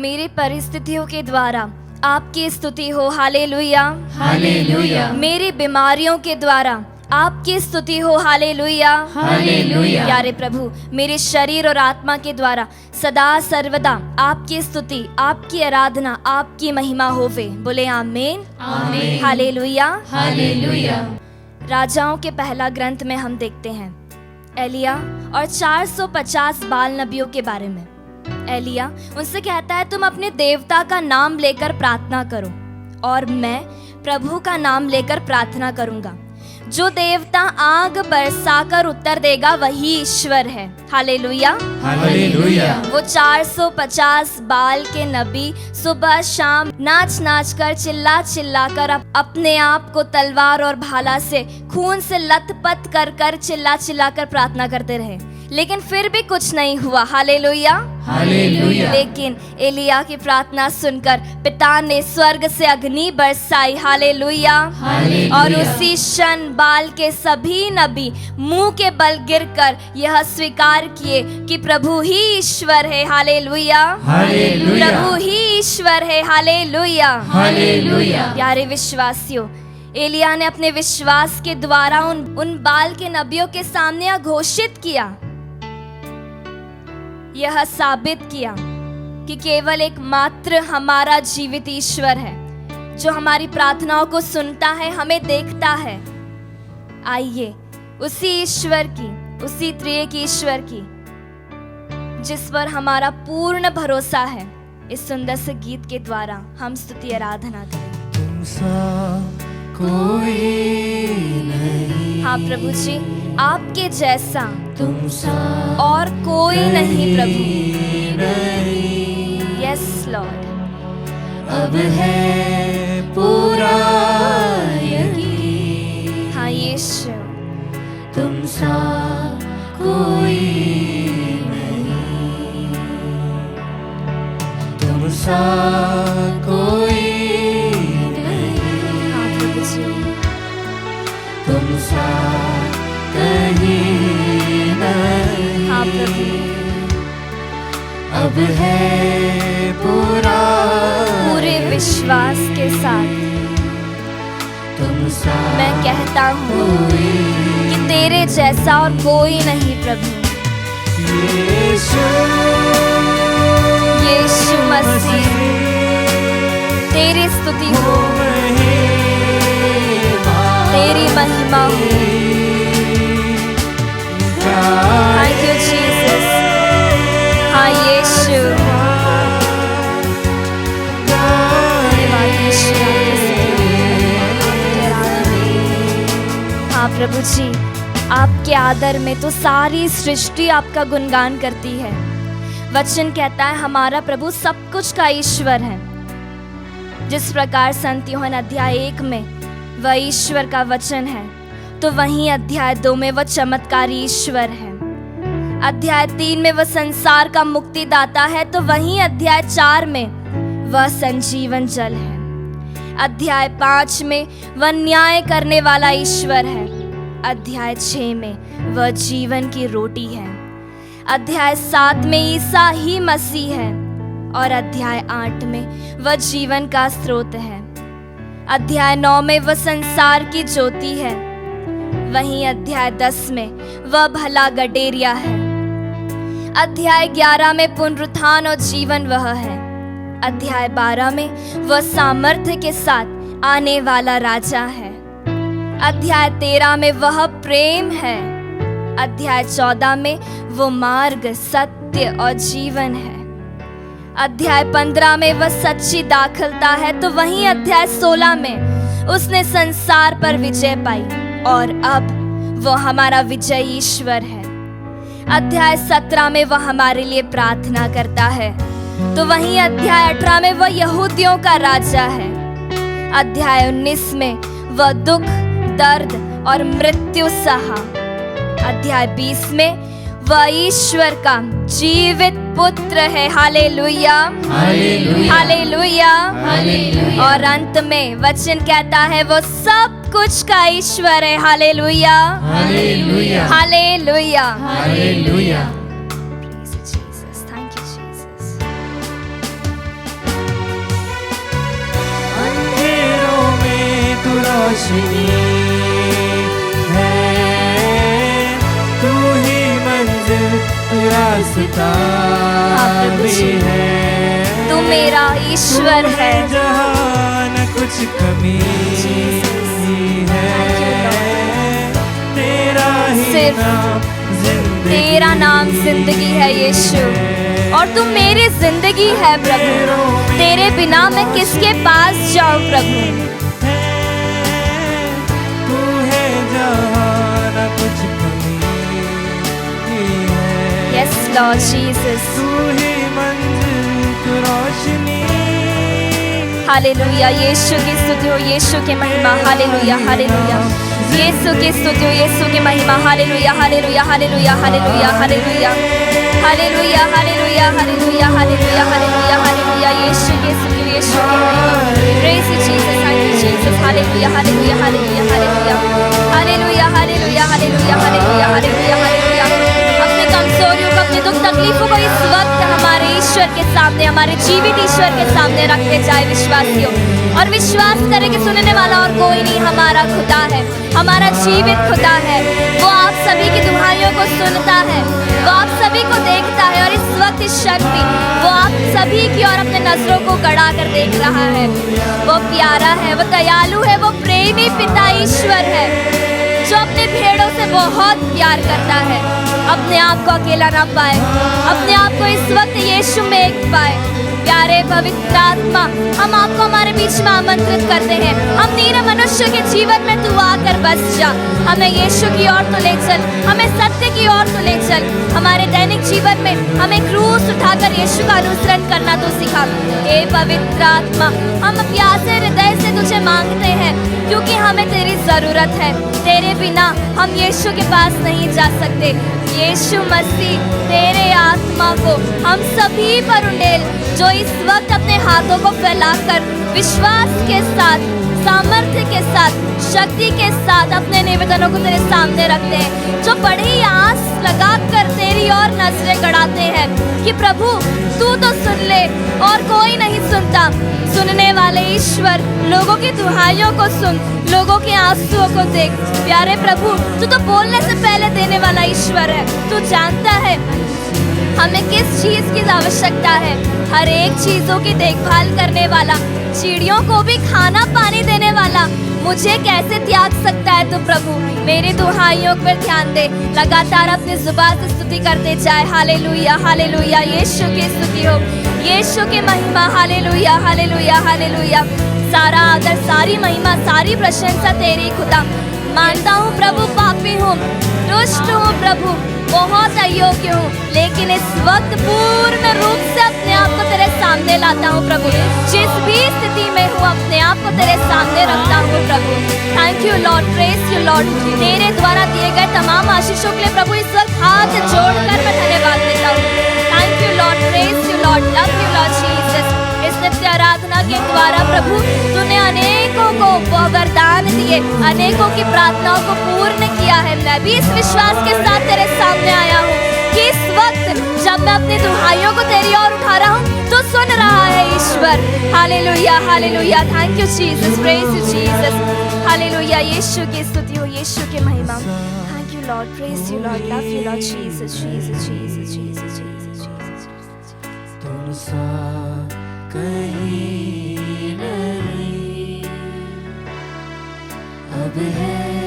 मेरी परिस्थितियों के द्वारा आपकी स्तुति हो, हालेलुया हालेलुया। मेरी बीमारियों के द्वारा आपकी स्तुति हो, हालेलुया हालेलुया। प्यारे प्रभु, मेरे शरीर और आत्मा के द्वारा सदा सर्वदा आपकी स्तुति, आपकी आराधना, आपकी महिमा होवे। बोले आमीन आमीन। Hallelujah hallelujah. राजाओं के पहला ग्रंथ में हम देखते हैं एलिया और 450 बाल नबियों के बारे में। एलिया उनसे कहता है, तुम अपने देवता का नाम लेकर प्रार्थना करो और मैं प्रभु का नाम लेकर प्रार्थना करूंगा। जो देवता आग बरसाकर उत्तर देगा वही ईश्वर है, हालेलुया हालेलुया। वो 450 बाल के नबी सुबह शाम नाच नाच कर, चिल्ला चिल्ला कर अपने आप को तलवार और भाला से, खून से लथपथ कर कर, चिल्ला चिल्ला कर प्रार्थना करते रहे, लेकिन फिर भी कुछ नहीं हुआ, हालेलुया हालेलुया। लेकिन एलिया की प्रार्थना सुनकर पिता ने स्वर्ग से अग्नि बरसाई, हालेलुया हालेलुया। और उसी क्षण बाल के सभी नबी मुंह के बल गिरकर यह स्वीकार किए कि प्रभु ही ईश्वर है, हालेलुया हालेलुया। प्रभु ही ईश्वर है, हालेलुया हालेलुया। प्यारे विश्वासियों, एलिया ने अपने विश्वास के द्वारा उन बाल के नबियों के सामने यह घोषित किया, यह साबित किया कि केवल एक मात्र हमारा जीवित ईश्वर है जो हमारी प्रार्थनाओं को सुनता है, हमें देखता है। आइए उसी ईश्वर की, उसी त्रिएक ईश्वर की जिस पर हमारा पूर्ण भरोसा है, इस सुंदर से गीत के द्वारा हम स्तुति आराधना करें। तुम सा कोई नहीं, हाँ प्रभु जी, आपके जैसा तुम सा और कोई नहीं प्रभु। नहीं। यस लॉर्ड, अब है पूरा यकीन, हाँ यीशु, तुम सा कोई नहीं, तुम सा कोई नहीं, हाँ प्रभु जी, तुम सा कहीं नहीं। हाँ प्रभु, अब है पूरा पूरे विश्वास के साथ तुम सा मैं कहता हूँ कोई कि तेरे जैसा और कोई नहीं प्रभु। यीशु यीशु मसीह, तेरी स्तुति हो, तेरी महिमा हो। थैंक यू जीसस, हाँ यीशु, धन्यवाद यीशु, हाँ प्रभु जी, आपके आदर में तो सारी सृष्टि आपका गुणगान करती है। वचन कहता है हमारा प्रभु सब कुछ का ईश्वर है। जिस प्रकार संत यूहन्ना अध्याय 1 में वह ईश्वर का वचन है, तो वहीं अध्याय 2 में वह चमत्कारी ईश्वर है। अध्याय 3 में वह संसार का मुक्तिदाता है, तो वहीं अध्याय 4 में वह संजीवन जल है। अध्याय 5 में वह न्याय करने वाला ईश्वर है। अध्याय 6 में वह जीवन की रोटी है। अध्याय 7 में ईसा ही मसीह है और अध्याय 8 में वह जीवन का स्रोत है। अध्याय 9 में वह संसार की ज्योति है। वहीं अध्याय 10 में वह भला गडेरिया है। अध्याय 11 में पुनरुत्थान और जीवन वह है। अध्याय 12 में वह सामर्थ्य के साथ आने वाला राजा है। अध्याय 13 में वह प्रेम है। अध्याय 14 में वो मार्ग, सत्य और जीवन है। अध्याय 15 में वह सच्ची दाखलता है, तो वहीं अध्याय 16 में उसने संसार पर विजय पाई और अब वो हमारा विजयी ईश्वर है। अध्याय 17 में वह हमारे लिए प्रार्थना करता है, तो वहीं अध्याय 18 में वह यहूदियों का राजा है। अध्याय 19 में वह दुख, दर्द और मृत्यु सहा। अध्याय 20 में वह ईश्वर का जीवित पुत्र है, हालेलुया हालेलुया। हालेलुया। हालेलुया। और अंत में वचन कहता है वो सब कुछ का ईश्वर है, hallelujah hallelujah. Hallelujah. Hallelujah. Praise you, Jesus. Thank you, Jesus. रोशनी है, तू ही मंजिल रास्ता भी है। तू मेरा ईश्वर है, जहाँ न कुछ कमी है, तेरा ही सिर्फ नाम जिंदगी तेरा नाम जिंदगी है यीशु, और तू मेरी जिंदगी है प्रभु। तेरे बिना मैं किसके पास जाऊं प्रभु। तू है जहाँ न कुछ कमी है, यस लॉर्ड जीसस, तू ही मंजिल तू रोशनी। हालेलुया, यीशु की स्तुति हो, यीशु की महिमा, हालेलुया हालेलुया, यीशु की स्तुति हो, यीशु की महिमा, hallelujah hallelujah hallelujah hallelujah hallelujah hallelujah hallelujah hallelujah hallelujah hallelujah hallelujah, Yeshu की स्तुति हो, यीशु की महिमा। Praise you Jesus, thank you Jesus, hallelujah hallelujah hallelujah hallelujah hallelujah hallelujah hallelujah hallelujah hallelujah hallelujah. अपने कमजोरियों को, अपने दुख तकलीफों को इस वक्त हमारे ईश्वर के सामने, हमारे जीवित ईश्वर के सामने रखते जाए विश्वासियों, और विश्वास करें कि सुनने वाला और कोई नहीं, हमारा खुदा है, हमारा जीवित खुदा है। वो आप सभी की दुहाइयों को सुनता है, वो आप सभी को देखता है, और इस वक्त इस क्षण भी वो आप सभी की और अपने नजरों को गड़ा कर देख रहा है। वो प्यारा है, वो दयालु है, वो प्रेमी पिता ईश्वर है, जो अपने भेड़ों से बहुत प्यार करता है, अपने आप को अकेला ना पाए, अपने आप को इस वक्त यीशु में एक पाए। प्यारे पवित्र आत्मा, हम आपको हमारे बीच में आमंत्रित करते हैं। हम नीरे मनुष्य के जीवन में तू आकर बस जा, हमें यीशु की ओर तो ले चल, हमें सत्य की ओर तो ले चल। हमारे दैनिक जीवन में हमें क्रूस उठाकर यीशु का अनुसरण करना तू सिखा। हे पवित्र आत्मा, हम प्यासे हृदय से तुझे मांगते हैं, क्योंकि हमें तेरी जरूरत है। तेरे बिना हम यीशु के पास नहीं जा सकते। यीशु मसीह, तेरे आत्मा को हम सभी पर उंडेल, जो इस वक्त अपने हाथों को फैलाकर विश्वास के साथ, सामर्थ्य के साथ, शक्ति के साथ अपने निवेदनों को तेरे सामने रखते हैं, जो बड़ी आस लगाकर तेरी ओर नजरें गड़ाते हैं कि प्रभु तू तो सुन ले और कोई नहीं सुनता। सुनने वाले ईश्वर, लोगों की दुहाइयों को सुन, लोगों के आंसुओं को देख। प्यारे प्रभु, तू तो बोलने से पहले देने वाला ईश्वर है। तू जानता है हमें किस चीज की आवश्यकता है, हर एक चीजों की देखभाल करने वाला, चिड़ियों को भी खाना पानी देने वाला मुझे कैसे त्याग सकता है तू प्रभु। मेरी दुहाइयों पर ध्यान दे, लगातार अपनी जुबान से स्तुति करते जाए। हालेलुया हालेलुया, यीशु की स्तुति हो, यीशु की महिमा, हालेलुया हालेलुया हालेलुया। सारा आदर, सारी महिमा, सारी प्रशंसा तेरी खुदा। मानता हूँ प्रभु पापी हूँ, दुष्ट हूँ प्रभु, बहुत अयोग्य हूँ, लेकिन इस वक्त पूर्ण रूप से अपने आप को तेरे सामने लाता हूँ प्रभु। जिस भी स्थिति में हूँ अपने आप को तेरे सामने रखता हूँ प्रभु। Thank you Lord, praise you Lord. तेरे द्वारा दिए गए तमाम आशीषों के लिए प्रभु इस वक्त हाथ जोड़कर मैं धन्यवाद देता हूँ। Thank you Lord, praise you Lord, love you Lord Jesus. इस नित्य आराधना के द्वारा प्रभु तूने अनेकों को वरदान दिए, अनेकों की प्रार्थनाओं को पूर्ण किया है। मैं भी इस विश्वास के साथ तेरे सामने आया हूँ कि इस वक्त जब मैं अपनी दुहाइयों को तेरी ओर उठा रहा हूँ तो सुन रहा है ईश्वर। Hallelujah hallelujah, thank you Jesus, praise you Jesus, hallelujah. Yeshu की स्तुति हो, यीशु की महिमा। Thank you Lord, praise you Lord, love you Lord Jesus, Jesus Jesus Jesus Jesus Jesus. तुम सा कहीं नहीं अब है